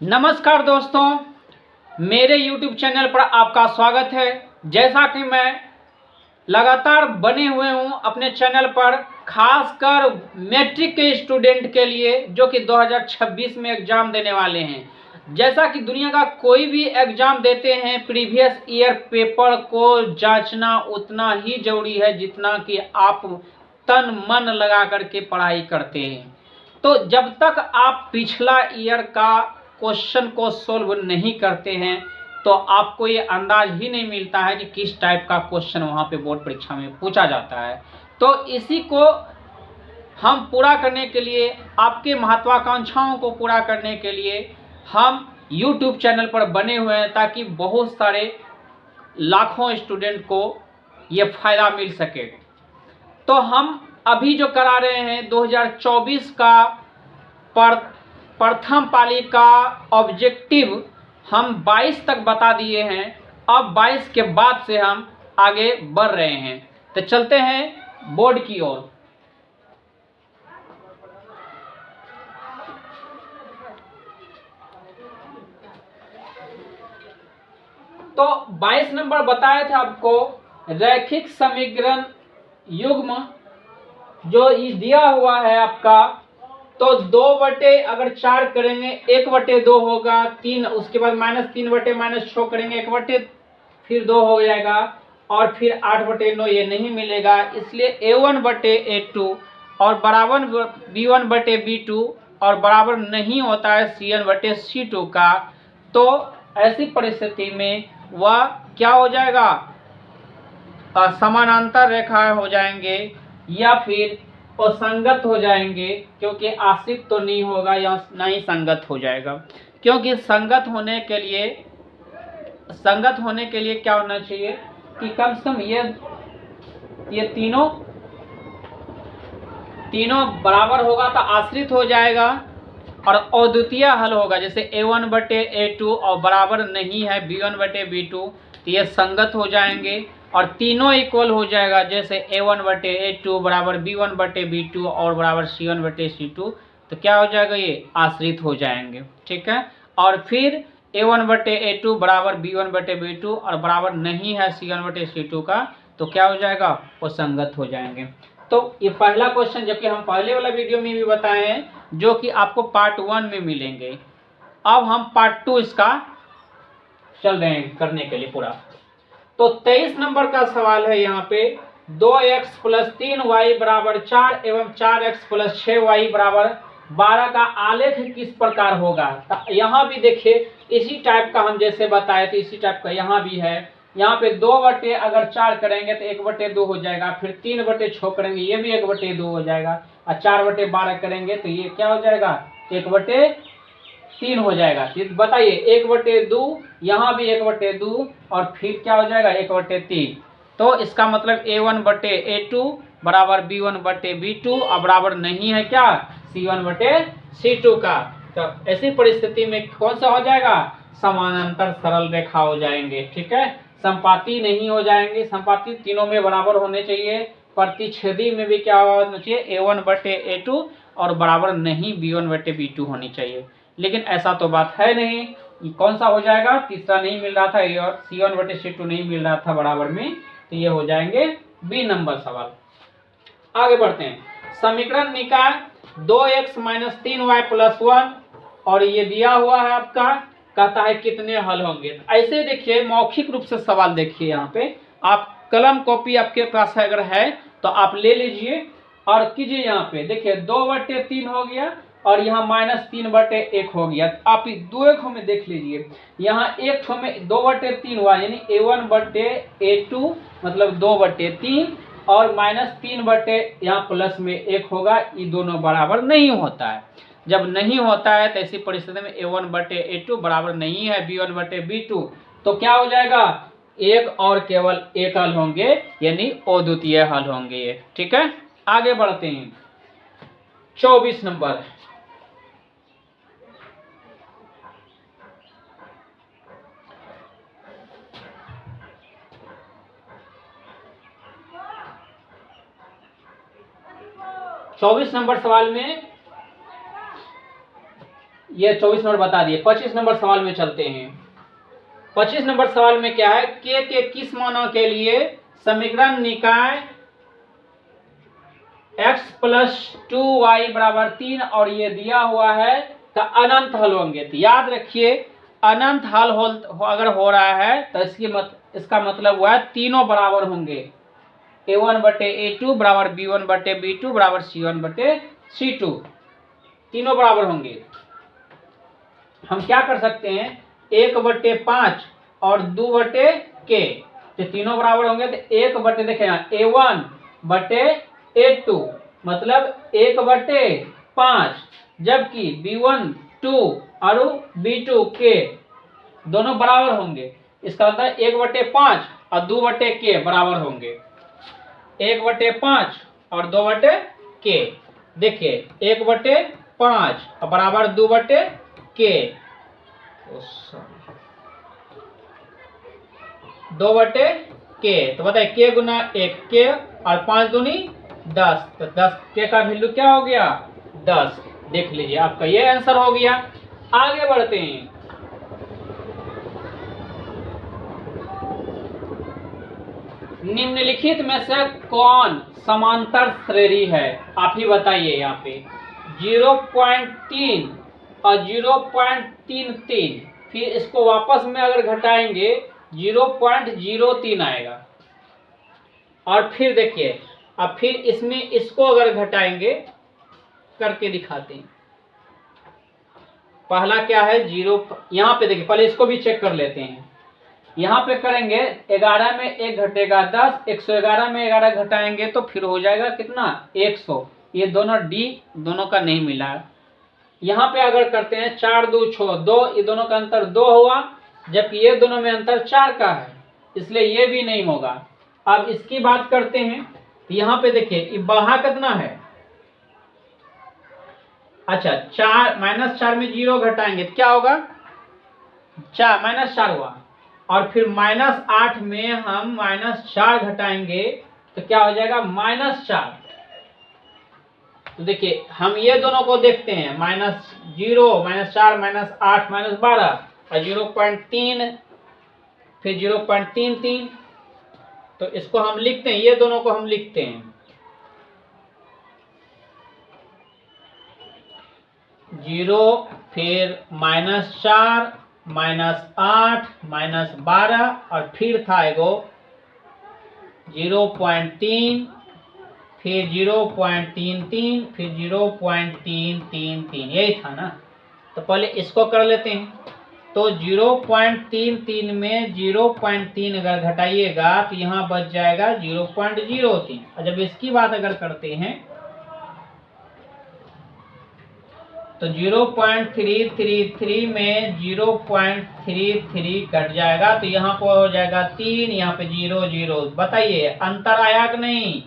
नमस्कार दोस्तों, मेरे YouTube चैनल पर आपका स्वागत है। जैसा कि मैं लगातार बने हुए हूँ अपने चैनल पर, खासकर मैट्रिक के स्टूडेंट के लिए जो कि 2026 में एग्ज़ाम देने वाले हैं। जैसा कि दुनिया का कोई भी एग्ज़ाम देते हैं, प्रीवियस ईयर पेपर को जांचना उतना ही ज़रूरी है जितना कि आप तन मन लगा करके पढ़ाई करते हैं। तो जब तक आप पिछला ईयर का क्वेश्चन को सोल्व नहीं करते हैं तो आपको ये अंदाज ही नहीं मिलता है कि किस टाइप का क्वेश्चन वहाँ पे बोर्ड परीक्षा में पूछा जाता है। तो इसी को हम पूरा करने के लिए, आपके महत्वाकांक्षाओं को पूरा करने के लिए हम YouTube चैनल पर बने हुए हैं ताकि बहुत सारे लाखों स्टूडेंट को ये फ़ायदा मिल सके। तो हम अभी जो करा रहे हैं 2024 का प्रथम पाली का ऑब्जेक्टिव हम 22 तक बता दिए हैं। अब 22 के बाद से हम आगे बढ़ रहे हैं। तो चलते हैं बोर्ड की ओर। तो 22 नंबर बताया था आपको, रैखिक समीकरण युग्म जो दिया हुआ है आपका। तो 2 अगर 4 करेंगे 1/2 होगा, 3 उसके बाद -3/-6 करेंगे 1/, फिर 2 हो जाएगा और फिर 8/9 ये नहीं मिलेगा, इसलिए A1/A2 और बराबर B1/B2 और बराबर नहीं होता है C1/C2 का। तो ऐसी परिस्थिति में वह क्या हो जाएगा, समानांतर रेखा हो जाएंगे या फिर असंगत हो जाएंगे, क्योंकि आश्रित तो नहीं होगा या ना ही संगत हो जाएगा। क्योंकि संगत होने के लिए क्या होना चाहिए कि कम से कम ये तीनों बराबर होगा तो आश्रित हो जाएगा और अद्वितीय हल होगा। जैसे A1/A2 और बराबर नहीं है B1/B2 तो ये संगत हो जाएंगे और तीनों इक्वल हो जाएगा। जैसे A1/A2 बराबर B1/B2 और बराबर C1/C2 तो क्या हो जाएगा, ये आश्रित हो जाएंगे। ठीक है, और फिर A1/A2 बराबर B1/B2 और बराबर नहीं है C1/C2 का तो क्या हो जाएगा, वो संगत हो जाएंगे। तो ये पहला क्वेश्चन, जबकि हम पहले वाला वीडियो में भी बताए हैं जो कि आपको पार्ट 1 में मिलेंगे। अब हम पार्ट 2 इसका चल रहे हैं करने के लिए पूरा। तो 23 नंबर का सवाल है यहाँ पे, 2x + 3y बराबर 4 एवं 4x + 6y बराबर 12 का आलेख किस प्रकार होगा। तो यहाँ भी देखिए इसी टाइप का हम जैसे बताए थे इसी टाइप का यहाँ भी है। यहाँ पे 2 अगर 4 करेंगे तो 1/2 हो जाएगा, फिर 3/6 करेंगे ये भी 1/2 हो जाएगा और 4/12 करेंगे तो ये क्या हो जाएगा, 1/3 हो जाएगा। बताइए 1/2, यहाँ भी 1/2 और फिर क्या हो जाएगा 1/3। तो इसका मतलब A1/A2 बराबर B1/B2 और बराबर नहीं है क्या, C1/C2 का। तो ऐसी परिस्थिति में कौन सा हो जाएगा, समानांतर सरल रेखा हो जाएंगे। ठीक है, संपाती नहीं हो जाएंगे, संपाती तीनों में बराबर होने चाहिए, प्रतिच्छेदी में भी क्या होना चाहिए A1/A2 और बराबर नहीं B1/B2 होनी चाहिए। लेकिन ऐसा तो बात है नहीं। कौन सा हो जाएगा, तीसरा नहीं मिल रहा था और C1/C2 नहीं मिल रहा था बराबर में, तो ये हो जाएंगे बी नंबर सवाल। आगे बढ़ते हैं, समीकरण निकाय 2x - 3y + 1 और ये दिया हुआ है आपका, कहता है कितने हल होंगे। ऐसे देखिए मौखिक रूप से सवाल देखिए, यहाँ पे आप कलम कॉपी आपके पास अगर है तो आप ले लीजिए और कीजिए। यहाँ पे देखिए 2/3 हो गया और यहाँ -3/1 हो गया। आप दो एक में देख लीजिए, यहाँ एक में 2/3 हुआ यानी A1/A2 मतलब 2/3 और -3 यहाँ प्लस में 1 होगा, ये दोनों बराबर नहीं होता है। जब नहीं होता है तो ऐसी परिस्थिति में A1/A2 बराबर नहीं है B1/B2 तो क्या हो जाएगा, एक और केवल एक हल होंगे यानी अद्वितीय हल होंगे ये। ठीक है, आगे बढ़ते हैं 24 नंबर। चौबीस नंबर सवाल में ये 24 नंबर बता दिए। 25 नंबर सवाल में चलते हैं। 25 नंबर सवाल में क्या है, के किस मानों के लिए समीकरण निकाय x प्लस 2y बराबर 3 और ये दिया हुआ है का अनंत हल होंगे। तो याद रखिए अनंत हल अगर हो रहा है तो इसका मतलब हुआ है तीनों बराबर होंगे। a1 बटे a2 बराबर b1 बटे b2 बराबर c1 बटे c2, तीनों बराबर होंगे। हम क्या कर सकते हैं, 1/5 और 2 के, जो तीनों बराबर होंगे तो 1 बटे, देखें a1 बटे a2 मतलब 1/5, जबकि b1 2 और b2 के दोनों बराबर होंगे। इसका मतलब 1/5 और 2 बराबर होंगे। 1/5 और 2 देखिए 1/5 और बराबर 2 तो बताइए के गुना 1 के और 5 दूनी 10, तो 10 के का वैल्यू क्या हो गया 10। देख लीजिए आपका ये आंसर हो गया। आगे बढ़ते हैं। निम्नलिखित में से कौन समांतर श्रेणी है, आप ही बताइए। यहाँ पे 0.3 और 0.33, फिर इसको वापस में अगर घटाएंगे 0.03 आएगा। और फिर देखिए अब फिर इसमें इसको अगर घटाएंगे, करके दिखाते हैं। पहला क्या है 0, यहाँ पे देखिए पहले इसको भी चेक कर लेते हैं। यहाँ पे करेंगे 11 में 1 घटेगा 10, 111 में 11 घटाएंगे तो फिर हो जाएगा कितना 100। ये दोनों डी दोनों का नहीं मिला। यहाँ पे अगर करते हैं 4 2 6 2, ये दोनों का अंतर 2 हुआ, जबकि ये दोनों में अंतर 4 का है, इसलिए ये भी नहीं होगा। अब इसकी बात करते हैं, यहाँ पे देखिए ये बढ़ा कितना है, अच्छा 4 -4 में 0 घटाएंगे तो क्या होगा 4 -4 हुआ। और फिर -8 में हम -4 घटाएंगे तो क्या हो जाएगा -4। तो देखिए हम ये दोनों को देखते हैं, -0 -4 -8 -12 और 0.3 फिर 0.33। तो इसको हम लिखते हैं, ये दोनों को हम लिखते हैं 0 फिर -4 -8 -12 और फिर था एगो 0.3 फिर 0.33 फिर 0.333, यही था ना। तो पहले इसको कर लेते हैं। तो 0.33 में 0.3 अगर घटाइएगा तो यहाँ बच जाएगा 0.03। और जब इसकी बात अगर करते हैं तो 0.333 में 0.33 कट जाएगा तो यहाँ पर हो जाएगा 3, यहाँ पे 0 0। बताइए अंतर आया कि नहीं,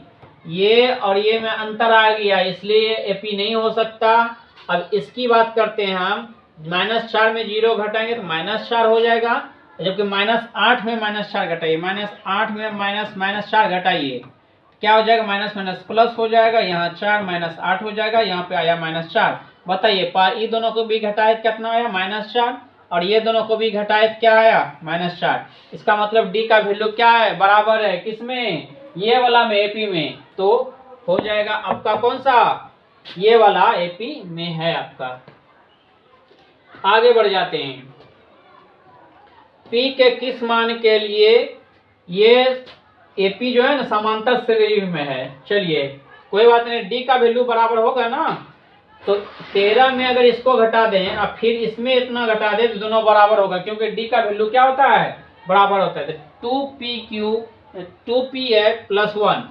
ये और ये में अंतर आ गया, इसलिए एपी नहीं हो सकता। अब इसकी बात करते हैं हम, -4 में 0 घटाएंगे तो -4 हो जाएगा, जबकि -8 में -4 घटाइए, -8 में -4 घटाइए क्या हो जाएगा माइनस प्लस हो जाएगा, यहाँ 4 -8 हो जाएगा, यहाँ पे आया -4। बताइए ये दोनों को भी घटाए कितना आया -4, और ये दोनों को भी घटाए क्या आया -4। इसका मतलब डी का वैल्यू क्या है बराबर है किसमें, ये वाला में एपी में। तो हो जाएगा आपका कौन सा, ये वाला एपी में है आपका। आगे बढ़ जाते हैं। पी के किस मान के लिए ये एपी जो है ना समांतर श्रेणी में है। चलिए कोई बात नहीं, डी का वैल्यू बराबर होगा ना। तो 13 में अगर इसको घटा दें और फिर इसमें इतना घटा दें तो दोनों बराबर होगा, क्योंकि डी का वैल्यू क्या होता है बराबर होता है। 2p है +1,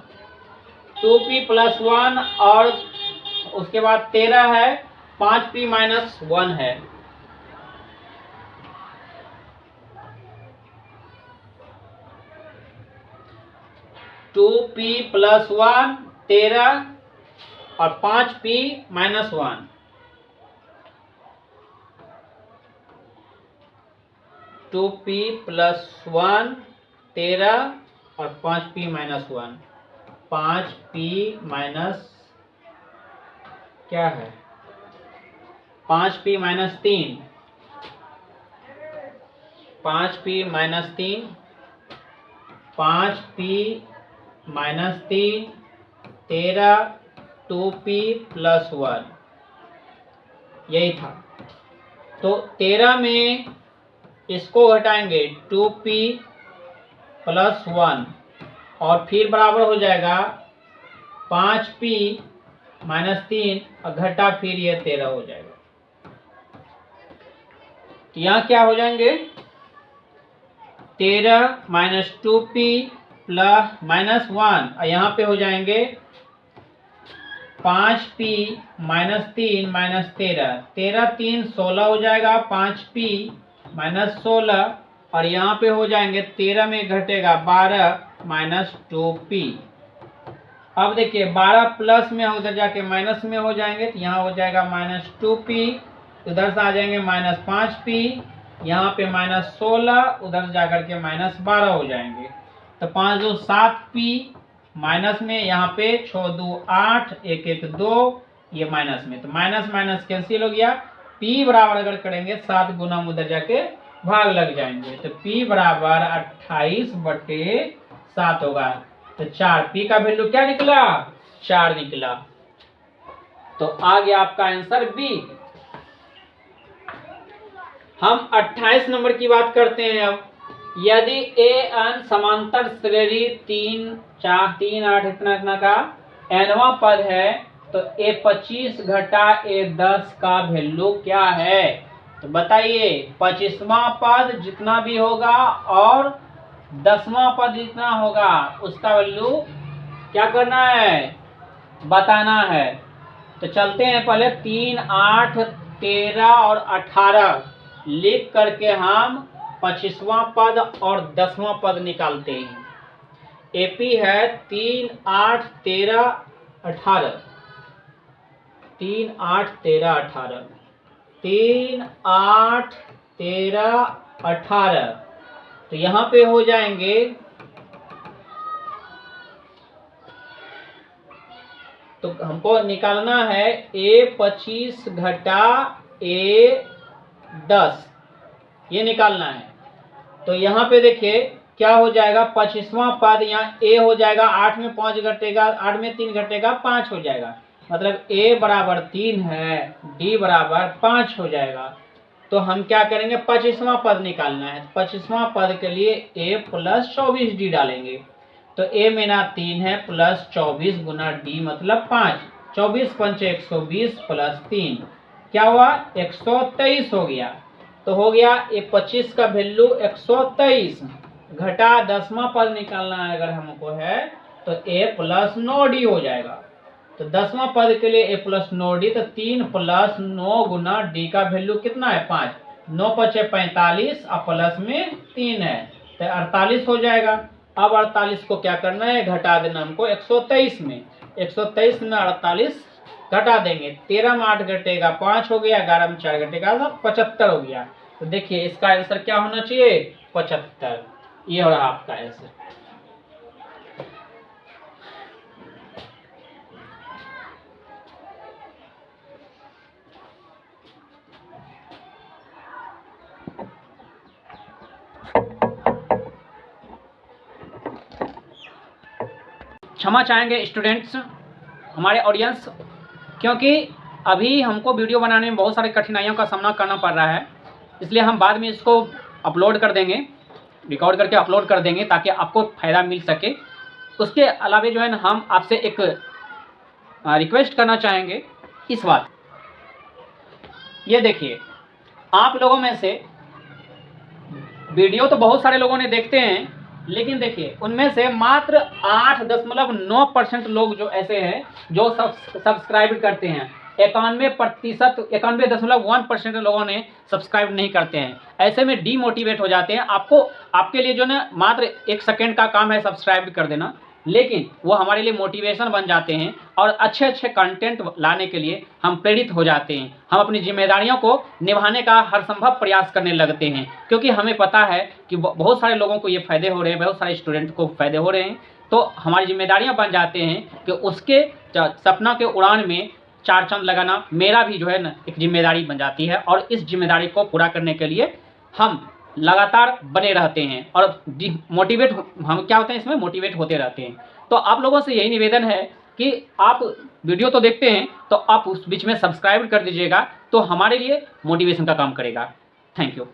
2p +1 और उसके बाद 13 है 5p -1 है। टू पी +1 13 और 5p -1। टू पी +1 13 और 5p -1, 5p क्या है 5p minus 3, 5p minus 3, 5p minus 3, 13, 2p plus 1, यही था। तो 13 में इसको घटाएंगे 2p प्लस 1 और फिर बराबर हो जाएगा 5p माइनस 3 और घटा फिर ये 13 हो जाएगा। तो यहाँ क्या हो जाएंगे 13 माइनस 2p प्लस माइनस 1 और यहाँ पे हो जाएंगे 5p माइनस 3 माइनस 13, 13 3 16 हो जाएगा, 5p माइनस 16 और यहाँ पे हो जाएंगे 13 में घटेगा 12 माइनस 2p। अब देखिए 12 प्लस में उधर जाके माइनस में हो जाएंगे, तो यहाँ हो जाएगा माइनस 2p, उधर से आ जाएंगे माइनस 5p, यहाँ पे माइनस 16, उधर जाकर के माइनस 12 हो जाएंगे। तो 5 2 7p माइनस में, यहाँ पे 6 2 8, 1 1 2, ये माइनस में, तो माइनस माइनस कैंसिल हो गया। p बराबर अगर करेंगे 7 गुना उधर जाके भाग लग जाएंगे, तो p बराबर 28/7 होगा। तो 4, p का वैल्यू क्या निकला 4 निकला। तो आ गया आपका आंसर बी। हम 28 नंबर की बात करते हैं। अब यदि an समांतर श्रेणी 3 4 3 8 इतना इतना का nवां पद है, तो a25 घटा a10 का वैल्यू क्या है? तो बताइए 25वां पद जितना भी होगा और 10वां पद जितना होगा उसका वैल्यू क्या करना है, बताना है। तो चलते हैं, पहले 3 8 13 और 18 लिख करके हम 25वां पद और 10वां पद निकालते हैं। एपी है 3 8 13 18, 3 8 13 18, 3 8 13 18, तो यहाँ पे हो जाएंगे तो हमको निकालना है a25 घटा a10, ये निकालना है। तो यहाँ पे देखिए क्या हो जाएगा, 25वां पद यहाँ a हो जाएगा, 8 में 5 घटेगा, 8 में 3 घटेगा 5 हो जाएगा, मतलब a बराबर 3 है, d बराबर 5 हो जाएगा। तो हम क्या करेंगे 25वां पद निकालना है, 25वां पद के लिए a प्लस 24d डालेंगे। तो a में ना 3 है, प्लस 24 गुना d मतलब 5, 24 पंच 120 प्लस 3 क्या हुआ 123 हो गया। तो हो गया a25 का वैल्यू 123 घटा 10वां पद निकालना है अगर हमको है, तो a प्लस 9d हो जाएगा। तो 10वां पद के लिए a प्लस 9d, तो 3 प्लस 9 गुना d का वैल्यू कितना है 5, 9 पचे 45 और प्लस में 3 है, तो 48 हो जाएगा। अब 48 को क्या करना है, घटा देना हमको 123 में, 123 में 48 घटा देंगे, 13 में 8 घटेगा 5 हो गया, 11 में 4 घटेगा 75 हो गया। तो देखिए इसका आंसर क्या होना चाहिए 75, ये हो रहा आपका आंसर। क्षमा चाहेंगे स्टूडेंट्स, हमारे ऑडियंस, क्योंकि अभी हमको वीडियो बनाने में बहुत सारी कठिनाइयों का सामना करना पड़ रहा है, इसलिए हम बाद में इसको अपलोड कर देंगे, रिकॉर्ड करके अपलोड कर देंगे ताकि आपको फ़ायदा मिल सके। उसके अलावा जो है ना हम आपसे एक रिक्वेस्ट करना चाहेंगे इस बात, ये देखिए आप लोगों में से वीडियो तो बहुत सारे लोगों ने देखते हैं, लेकिन देखिए उनमें से मात्र 8.9% लोग जो ऐसे हैं जो सब्सक्राइब करते हैं, 91% लोगों ने सब्सक्राइब नहीं करते हैं। ऐसे में डीमोटिवेट हो जाते हैं। आपके लिए जो ना मात्र 1 सेकंड का काम है सब्सक्राइब कर देना, लेकिन वो हमारे लिए मोटिवेशन बन जाते हैं और अच्छे अच्छे कंटेंट लाने के लिए हम प्रेरित हो जाते हैं। हम अपनी जिम्मेदारियों को निभाने का हर संभव प्रयास करने लगते हैं, क्योंकि हमें पता है कि बहुत सारे लोगों को ये फ़ायदे हो रहे हैं, बहुत सारे स्टूडेंट को फ़ायदे हो रहे हैं। तो हमारी जिम्मेदारियां बन जाते हैं कि उसके सपना के उड़ान में चार चांद लगाना मेरा भी जो है ना एक जिम्मेदारी बन जाती है, और इस जिम्मेदारी को पूरा करने के लिए हम लगातार बने रहते हैं और मोटिवेट हम क्या होते हैं इसमें मोटिवेट होते रहते हैं। तो आप लोगों से यही निवेदन है कि आप वीडियो तो देखते हैं तो आप उस बीच में सब्सक्राइब कर दीजिएगा, तो हमारे लिए मोटिवेशन का काम करेगा। Thank you.